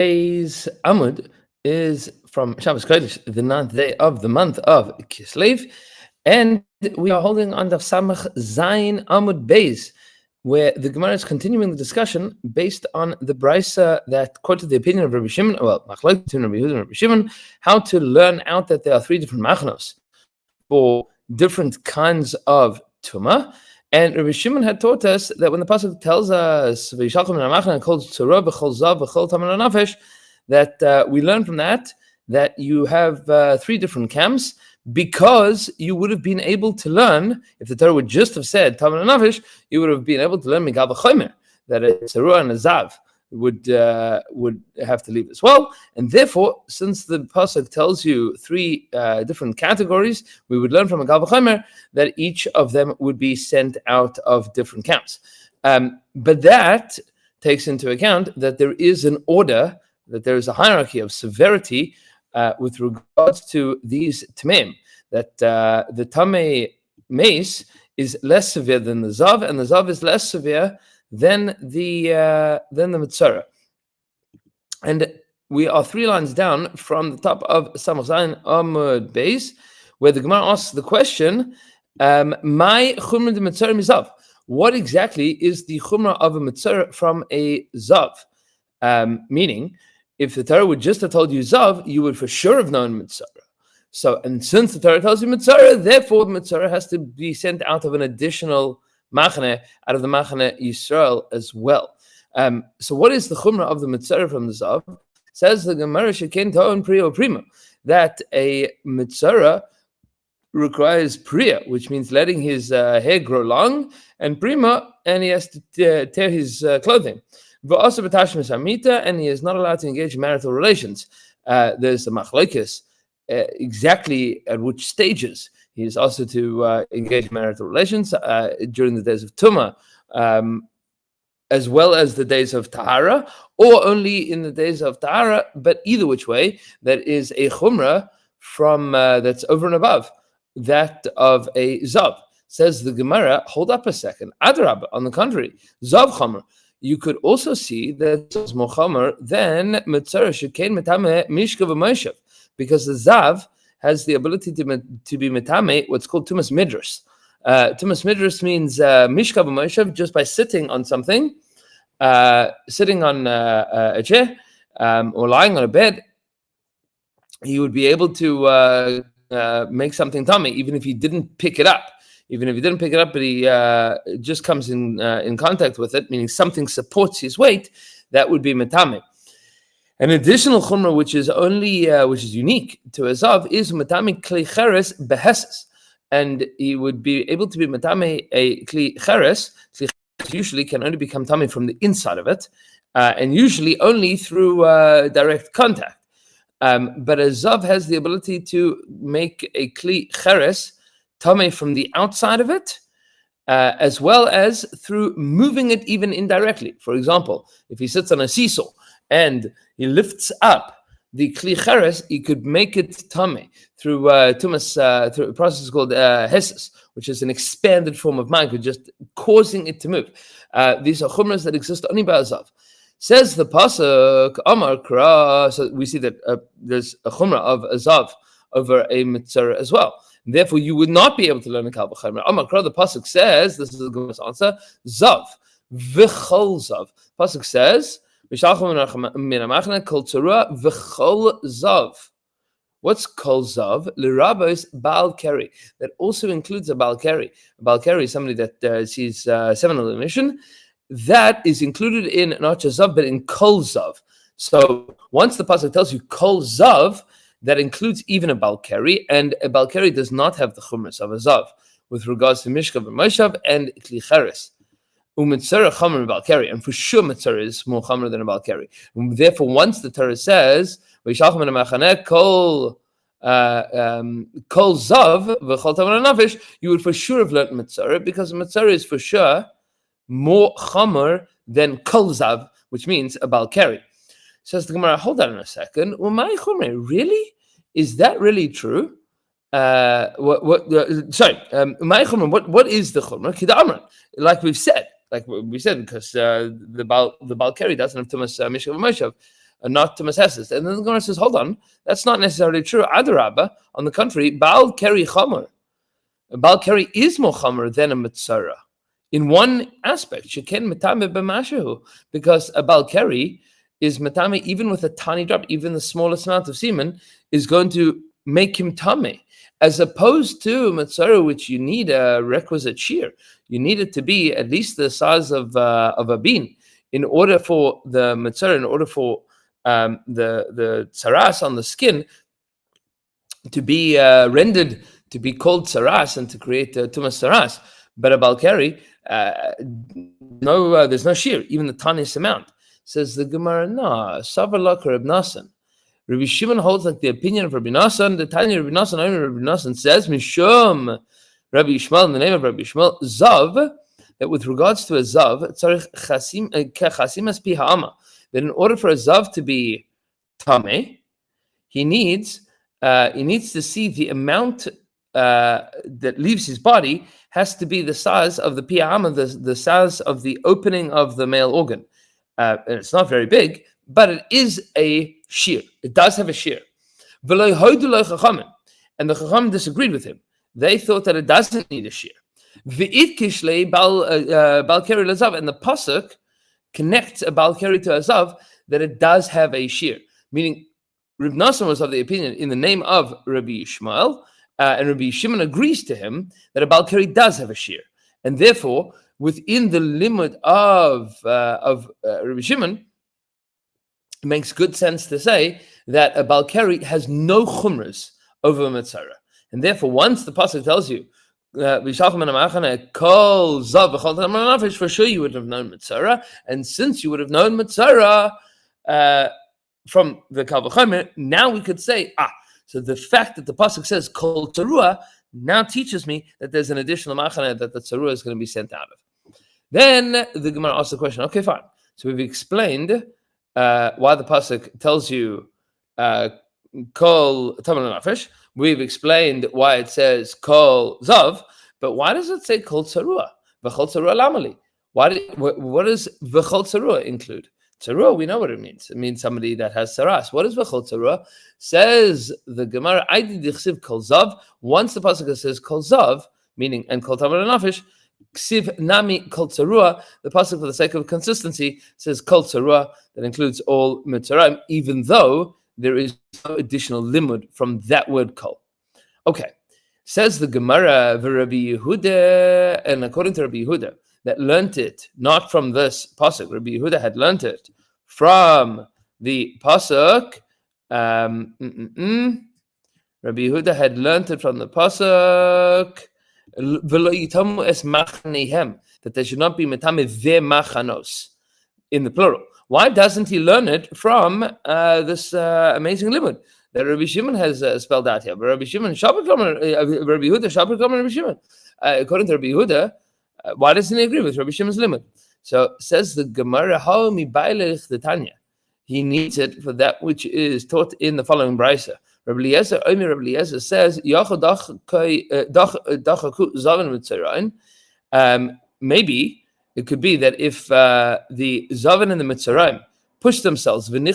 Today's Amud is from Shabbos Kodesh, the 9th day of the month of Kislev, and we are holding on the Samach Zayin Amud Beis, where the Gemara is continuing the discussion based on the Brisa that quoted the opinion of Rabbi Shimon, Machlokes between Rabbi Yehuda and Rabbi Shimon, how to learn out that there are three different machnos for different kinds of tumah. And Rabbi Shimon had taught us that when the pasuk tells us that we learn from that you have three different camps, because you would have been able to learn, if the Torah would just have said Taman Nafish, you would have been able to learn Migal V'chomer, that a Tzarua and a Zav would have to leave as well. And therefore, since the pasuk tells you three different categories, we would learn from a Gal V'chomer that each of them would be sent out of different camps. But that takes into account that there is an order, that there is a hierarchy of severity with regards to these Tmeim, that the Tamei mace is less severe than the Zav, and the Zav is less severe than the Mitzvah. And we are three lines down from the top of Samach Zayin Amud Beis, where the Gemara asks the question, "My chumra de Mitzvah mizav." What exactly is the chumra of a Mitzvah from a Zav? Meaning, if the Torah would just have told you Zav, you would for sure have known Mitzvah. So, and since the Torah tells you Mitzvah, therefore the Mitzvah has to be sent out of an additional Machane, out of the Machane Yisrael as well. So what is the Chumrah of the Mitzvah from the Zav? Says the Gemara Sheken To'on Priya Prima, that a Mitzvah requires Priya, which means letting his hair grow long, and Prima, and he has to tear his clothing. V'asa b'tashmis amita, and he is not allowed to engage in marital relations. There's the Machlokes, exactly at which stages he is also to engage in marital relations during the days of Tumah, as well as the days of Tahara, or only in the days of Tahara, but either which way, that is a Chumrah from that's over and above that of a Zav. Says the Gemara, hold up a second. Adrab, on the contrary, Zav Chomer. You could also see that it's more Chomer than Mitzvah Shekain Metame Mishka v'Moshev, because the Zav has the ability to be metame, what's called tumas midras. Tumas midras means mishka b'moshev, just by sitting on something, sitting on a chair or lying on a bed, he would be able to make something tummy, even if he didn't pick it up. Even if he didn't pick it up, but he just comes in contact with it, meaning something supports his weight, that would be metame. An additional chumrah, which is unique to a Zav, is matame kli cheres beheses, and he would be able to be matame a kli cheres. Kli cheres usually can only become tame from the inside of it, and usually only through direct contact. But a Zav has the ability to make a kli cheres tame from the outside of it, as well as through moving it even indirectly. For example, if he sits on a seesaw and he lifts up the kli cheres, he could make it tame through tumas, through a process called heses, which is an expanded form of mind, just causing it to move. These are chumras that exist only by a Zav. Says the pasuk, Amar Kra, so we see that there's a chumra of a Zav over a mitzvah as well. And therefore, you would not be able to learn a kal v'chomer. Amar Kra, the pasuk says, this is the Gemara's answer, Zav, v'chol Zav. Pasuk says, What's kol zav? L'rabos bal keri. That also includes a bal keri. A bal keri is somebody that sees seminal emission. That is included in not just zav, but in kol zav. So once the pasuk tells you kol zav, that includes even a bal keri, and a bal keri does not have the chumras of a zav with regards to mishka v'moshav and kli cheres. U'mitzara chamer bal keri, and for sure mitzara is more chamer than a bal keri. Therefore, once the Torah says v'yishalchem in machaneh kol zav v'chol taman nafish, you would for sure have learned mitzara, because mitzara is for sure more chamer than kol zav, which means a bal keri. Says the Gemara, hold on a second. Umay chomer, really? Is that really true? Umay chomer, what is the chomer? Kidamran, like we've said. Because the Bal Keri doesn't have Tumas Mishka V'Moshav. and not to Maseches. And then the Gemara says, hold on, that's not necessarily true. Adarabba, on the contrary, Baal Keri Chomer. Baal Keri is more Chomer than a Mitzara. In one aspect, Sheken Metame B'mashahu, because a Baal Keri is Metame, even with a tiny drop, even the smallest amount of semen, is going to make him Tame. As opposed to Mitzara, which you need a requisite shear. You need it to be at least the size of a bean in order for the Mitzara, in order for the tsaras on the skin to be rendered to be called tsaras and to create tumas tsaras. But a Baal Keri, there's no shear, even the tiniest amount. Says the Gemara, no, Savalak Reb Nasan. Rabbi Shimon holds like the opinion of Rabbi Nasan. The Tanya Rabbi Nasan, Rabbi Nasan says, Mishum Rabbi Yishmael, in the name of Rabbi Yishmael, Zav, that with regards to a Zav, that in order for a Zav to be Tameh, he needs to see the amount that leaves his body has to be the size of the Piyama, the size of the opening of the male organ. And it's not very big, but it is a shear. It does have a shear. And the Chacham disagreed with him. They thought that it doesn't need a shear. And the pasuk connects a Baal Keri to a Zav that it does have a shear. Meaning, Reb Nasan was of the opinion in the name of Rabbi Yishmael, and Rabbi Shimon agrees to him that a Baal Keri does have a shear. And therefore, within the limit of Rabbi Shimon, it makes good sense to say that a Baal Keri has no chumras over a Mitzara. And therefore, once the pasuk tells you, for sure you would have known Mitzara. And since you would have known Mitzara from the Kal V'chomer, now we could say, so the fact that the pasuk says Kol Tzarua now teaches me that there's an additional machane that the Tzarua is going to be sent out of. Then the Gemara asks the question, okay, fine. So we've explained why the pasuk tells you Kol Taman Nafesh. We've explained why it says Kol Zav, but why does it say Kol Tzarua? V'chol Tzarua Lamali. What does V'chol Tzarua include? Tzarua, we know what it means. It means somebody that has saras. What is V'chol Tzarua? Says the Gemara, Aidi Dichsiv Kol Zav. Once the pasuk says Kol Zav, meaning and Kol Taman Nafesh, Ksiv Nami Kol Tzarua, the pasuk for the sake of consistency says Kol Tzarua, that includes all Mitzrayim, even though there is no additional limud from that word Kol. Okay, says the Gemara, Rabbi Yehuda, and according to Rabbi Yehuda, that learnt it not from this pasuk. Rabbi Yehuda had learnt it from the pasuk. Rabbi Yehuda had learnt it from the pasuk. That there should not be metame ve machanos in the plural. Why doesn't he learn it from this amazing limud that Rabbi Shimon has spelled out here? But Rabbi Shimon, Rabbi Yehuda, Rabbi Shimon. According to Rabbi Yehuda, why doesn't he agree with Rabbi Shimon's limud? So says the Gemara, how mi bailech the Tanya. He needs it for that which is taught in the following brisa. Rabbi Eliezer says, maybe it could be that if the Zavan and the Mitzrayim pushed themselves, and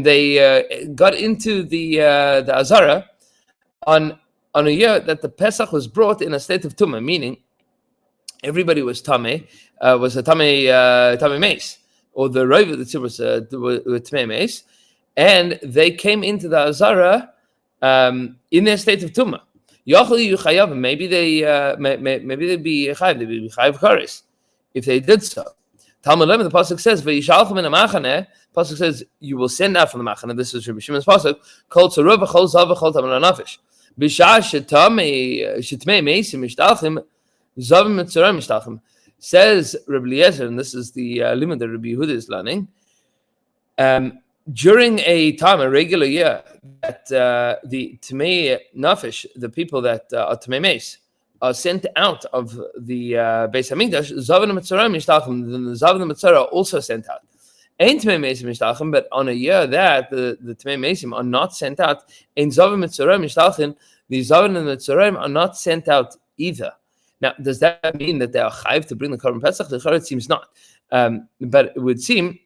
they got into the Azara on a year that the Pesach was brought in a state of Tumah, meaning everybody was Tameh, was a Tameh Mace, or the Rav of the Tzibur was Tameh Mace, and they came into the Azara in their state of Tumah. Maybe they'd be chayav kares if they did so. Talmud Lema, the pasuk says, "V'yishalchem in machane." Pasuk says, "You will send out from the machane." This is Rabbi Shimon's pasuk. Kol tzarua v'chol zav v'chol taman nafesh. B'shah shetmei meisim mishtalchim zavim mitzrayim mishtalchim. Says Rabbi Eliezer, and this is the limit that Rabbi Yehuda is learning. During a regular year, that the Tamei Nafesh, the people that are Tamei Meis, are sent out of the Beis Hamikdash, Zav and Mitzrayim Mishtachim, then the Zav and the Mitzrayim are also sent out. Ain't Tamei Meisim Mishtachim, but on a year that the Tamei Meisim are not sent out, Ain't Zav and Mitzrayim Mishtachim, the Zav and the Mitzrayim are not sent out either. Now, does that mean that they are chayiv to bring the Korban Pesach? The Chayr, it seems not. But it would seem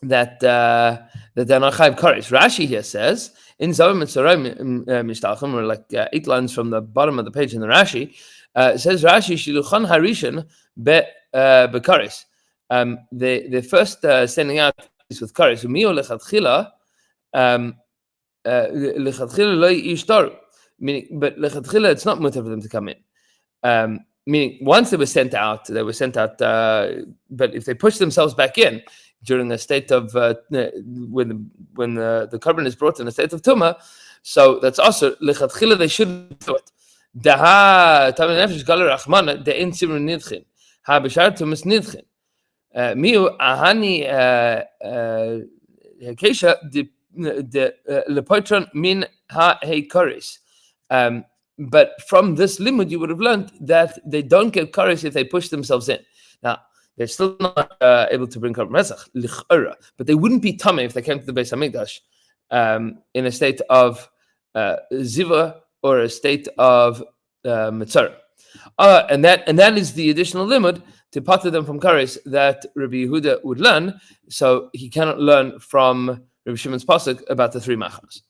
that they're not chayv kares. Rashi here says in Zavim and Sarai Mishtalchim, or like 8 lines from the bottom of the page in the Rashi, it says Rashi shiluchan harishan bekares. The first sending out is with kares. Umio lechatchila lechatchila lo yishtaru. Meaning, but lechatchila it's not mutter for them to come in. Meaning, once they were sent out, but if they push themselves back in during a state of when the carbon is brought in a state of tumah, so that's also lechatchila they shouldn't do it. Daha tamin nefesh galer rachmana de ein simur nidchin ha b'shar tumas nidchin miu ahani hekesha de lepotron min ha heikaris. But from this limud, you would have learned that they don't get kares if they push themselves in. Now, they're still not able to bring Korban Pesach, lich'ora, but they wouldn't be tamei if they came to the Beis Hamikdash in a state of ziva or a state of mitzvah. And that is the additional limud to pater them from kares that Rabbi Yehuda would learn, so he cannot learn from Rabbi Shimon's pasuk about the 3 machanos.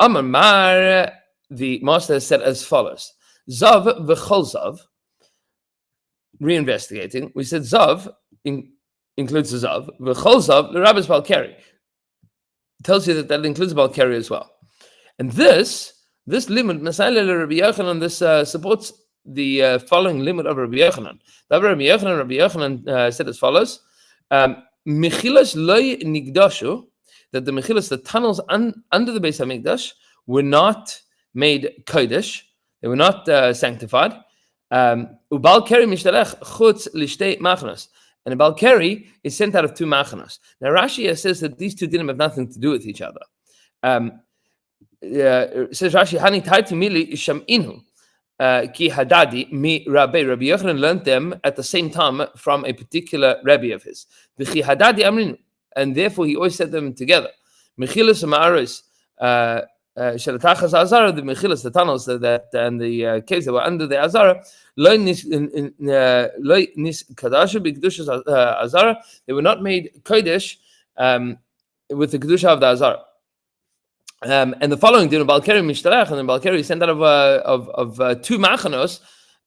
Amar Mar, the master has said as follows: Zav v'chol zav. Reinvestigating, we said zav includes the zav. V'chol zav the rabbis balkari tells you that includes balkari as well. And this limud Maseches Rabbi Yochanan, this supports the following limud of Rabbi Yochanan. Rabbi Yochanan said as follows: Mechilas loy nigdashu, that the mechilas, the tunnels under the Beis Hamikdash, were not made kodesh, they were not sanctified. Ubal keri mishtalech chutz lishtei machanos, and a bal keri is sent out of 2 machanos. Now Rashi says that these 2 didn't have nothing to do with each other. Says Rashi, hani taiti mili shaminu ki hadadi mi Rabbi Yochanan learned them at the same time from a particular rabbi of his. V'chi hadadi amrinu, and therefore he always said them together. Mechilas amaris. Shalatachas Azara, the mechilas, the tunnels and the caves that were under the Azara, loy nis kadashu b'kedushas Azara, they were not made kodesh with the kedusha of the Azara. And the following din, balkeri mishtarach, and the balkeri sent out of 2 machanos,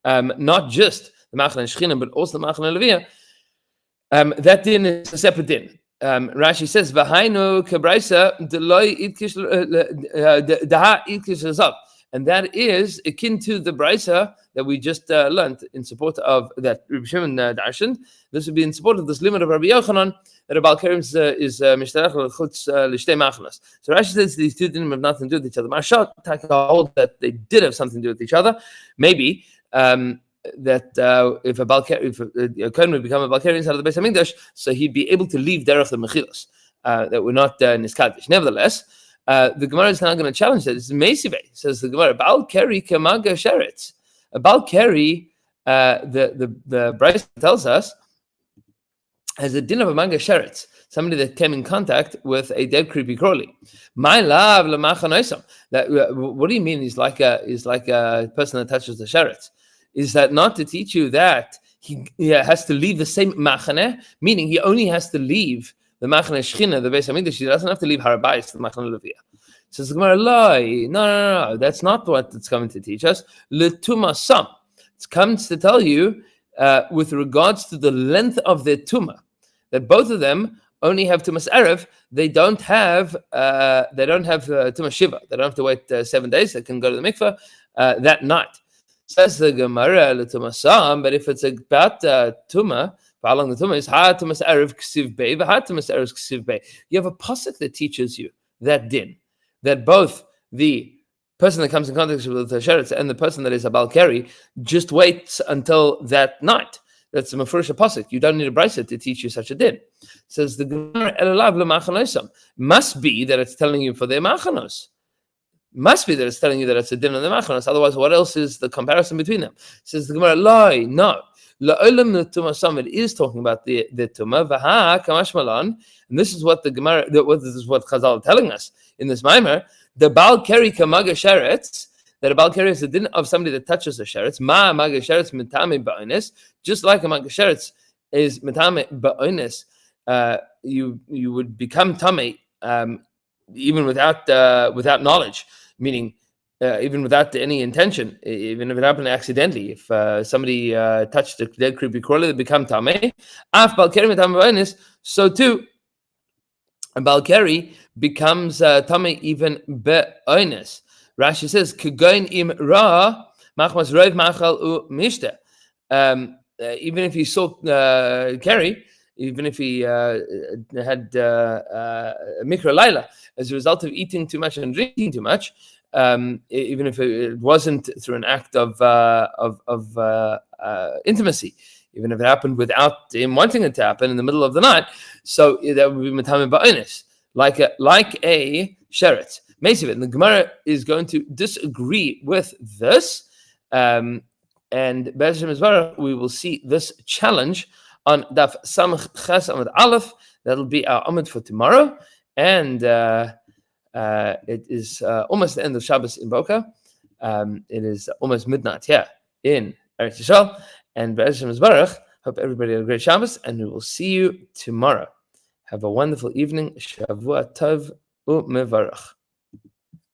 not just the machan shechina, but also the machan levia. That din is a separate din. Rashi says, "V'hainu kebraisa deloy itkish daha itkish zav," and that is akin to the brisa that we just learned in support of that Rabbi Shimon darshan. This would be in support of this limit of Rabbi Yochanan that a balkerim is mishtarach l'chutz l'shtei machanos. So Rashi says these 2 didn't have nothing to do with each other. Marshat take a hold that they did have something to do with each other. Maybe. That if a kohen would become a balkari inside of the Beis Hamikdash, so he'd be able to leave derech the mechilas that were not niskadish. Nevertheless, the Gemara is now going to challenge that. It's meisive, says the Gemara. Balkari kemaga sheretz. A balkari, the Bryce tells us, has a din of a manga sheretz, somebody that came in contact with a dead creepy crawly. My love lemachanoisam. That what do you mean? He's like a person that touches the sheretz. Is that not to teach you that he has to leave the same machane, meaning he only has to leave the machane shechina, the Beis Hamikdash. He doesn't have to leave harabayis, the machane levia. Says the Gemara, no, that's not what it's coming to teach us. L'tuma sam. It comes to tell you with regards to the length of their tuma, that both of them only have tumas erev. They don't have tumas shiva. They don't have to wait 7 days. They can go to the mikveh that night. Says the Gemara, but if it's about tuma, how long the tuma is, ha tumas erev ksiv bei, ha tumas erev ksiv bei. You have a pasuk that teaches you that din, that both the person that comes in contact with the sheretz and the person that is a balkari just waits until that night. That's a mafurish pasuk. You don't need a brisa to teach you such a din. Says the Gemara, elalav lemachanoisam. Must be that it's telling you for their machanos. Must be that it's telling you that it's a din on the machanos. Otherwise, what else is the comparison between them? Says the Gemara, no. It is talking about the tumah. Vaha kamash malan, and this is what the Gemara, this is what Chazal are telling us in this maimer. The bal keri kamaga sheretz, that a bal keri is a din of somebody that touches a sheretz. Ma maga sheretz mitame ba'onis, just like a maga sheretz is mitame ba'onis. you would become tamei even without knowledge, meaning even without any intention, even if it happened accidentally. If somebody touched a dead creepy crawler, they become tamei. So too, a balkari becomes tamei even be'oines. Rashi says, "Kegoin im ra machmas roiv machal u mishte." Even if he saw Kerry, even if he had mikra laila as a result of eating too much and drinking too much, even if it wasn't through an act of intimacy, even if it happened without him wanting it to happen in the middle of the night, so that would be matamim ba'onis, like a sheret. And the Gemara is going to disagree with this. And Pesachim we will see this challenge on Daf Samach Ches Amud Aleph. That'll be our Amud for tomorrow. And it is almost the end of Shabbos in Boca. It is almost midnight here in Eretz Yisrael. And Pesachim hope everybody had a great Shabbos, and we will see you tomorrow. Have a wonderful evening. Shavua Tov u'mevarach.